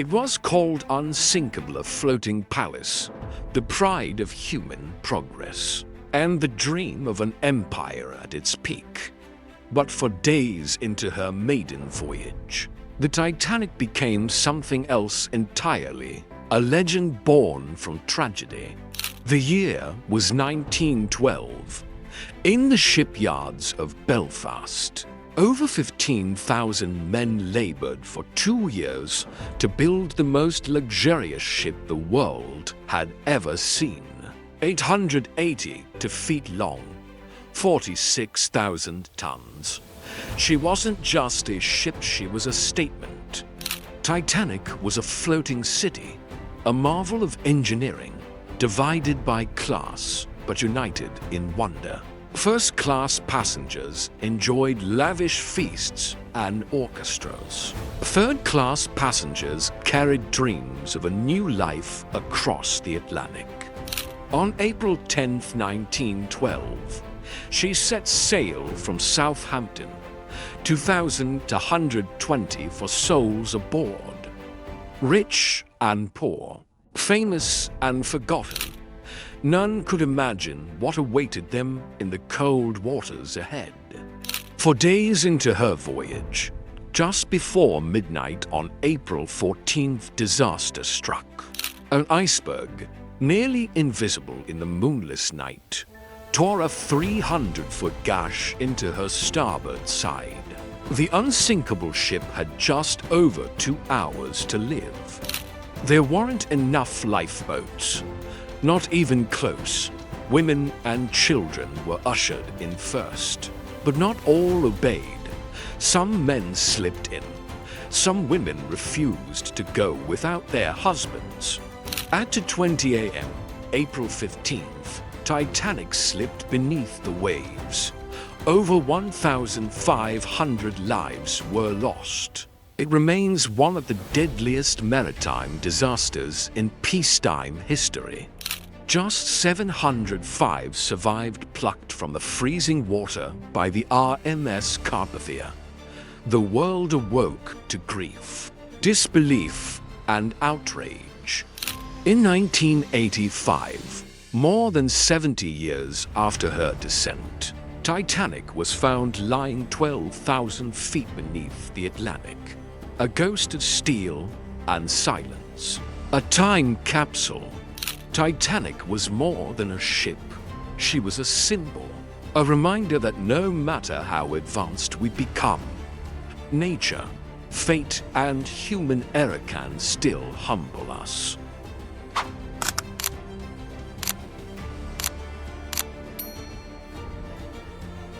It was called unsinkable, a floating palace, the pride of human progress, and the dream of an empire at its peak. But for days into her maiden voyage, the Titanic became something else entirely, a legend born from tragedy. The year was 1912. In the shipyards of Belfast, over 15,000 men labored for 2 years to build the most luxurious ship the world had ever seen. 880 feet long, 46,000 tons. She wasn't just a ship, she was a statement. Titanic was a floating city, a marvel of engineering, divided by class, but united in wonder. First-class passengers enjoyed lavish feasts and orchestras. Third-class passengers carried dreams of a new life across the Atlantic. On April 10, 1912, she set sail from Southampton, 2,120 for souls aboard. Rich and poor, famous and forgotten, none could imagine what awaited them in the cold waters ahead. For days into her voyage, just before midnight on April 14th, disaster struck. An iceberg, nearly invisible in the moonless night, tore a 300-foot gash into her starboard side. The unsinkable ship had just over 2 hours to live. There weren't enough lifeboats. Not even close. Women and children were ushered in first. But not all obeyed. Some men slipped in. Some women refused to go without their husbands. At 2:20 a.m., April 15th, Titanic slipped beneath the waves. Over 1,500 lives were lost. It remains one of the deadliest maritime disasters in peacetime history. Just 705 survived, plucked from the freezing water by the RMS Carpathia. The world awoke to grief, disbelief, and outrage. In 1985, more than 70 years after her descent, Titanic was found lying 12,000 feet beneath the Atlantic. A ghost of steel and silence. A time capsule. Titanic was more than a ship. She was a symbol, a reminder that no matter how advanced we become, nature, fate, and human error can still humble us.